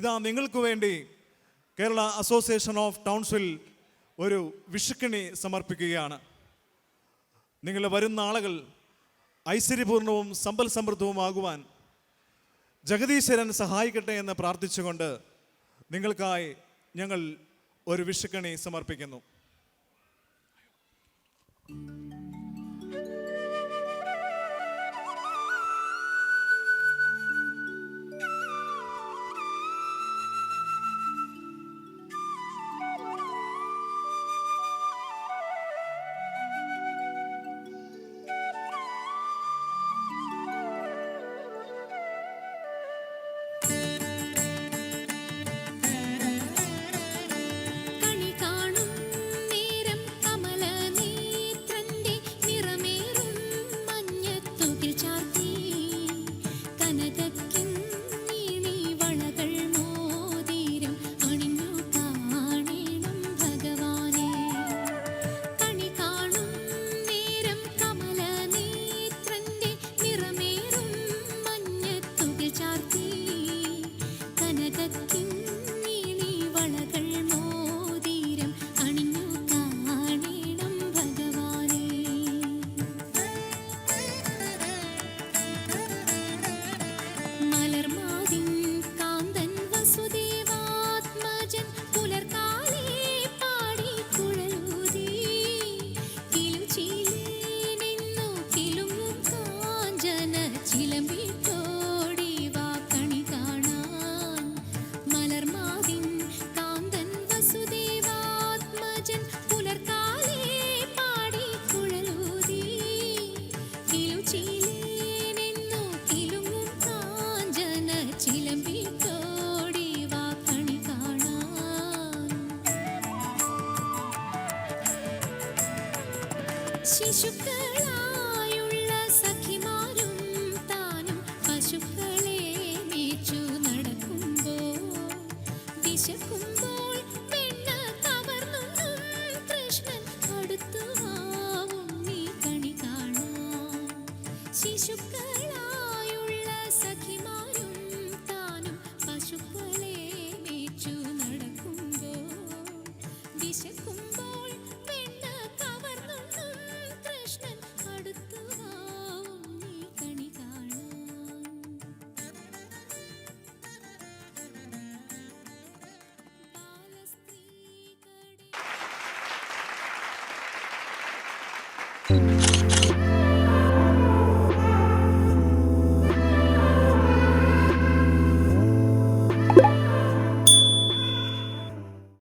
ഇതാ നിങ്ങൾക്ക് വേണ്ടി കേരള അസോസിയേഷൻ ഓഫ് ടൗൺസിൽ ഒരു വിഷുക്കണി സമർപ്പിക്കുകയാണ്. നിങ്ങളുടെ വരുന്ന ആളുകൾ ഐശ്വര്യപൂർണവും സമ്പൽ സമൃദ്ധവുമാകുവാൻ ജഗദീശ്വരൻ സഹായിക്കട്ടെ എന്ന് പ്രാർത്ഥിച്ചുകൊണ്ട് നിങ്ങൾക്കായി ഞങ്ങൾ ഒരു വിഷുക്കണി സമർപ്പിക്കുന്നു. ശിശുക്കളായുള്ള സഖിമാരും താനും പശുക്കളെ മേച്ചു നടക്കുമ്പോൾ വിശക്കുമ്പോൾ വെണ്ണ കവർന്നും കൃഷ്ണൻ അടുത്തുവാവും നീ കണി കാണാൻ. ശിശുക്കളായുള്ള സഖിമാരും താനും പശുക്കളെ മേച്ചു നടക്കുമ്പോൾ വിശക്കുമ്പോൾ Thank you.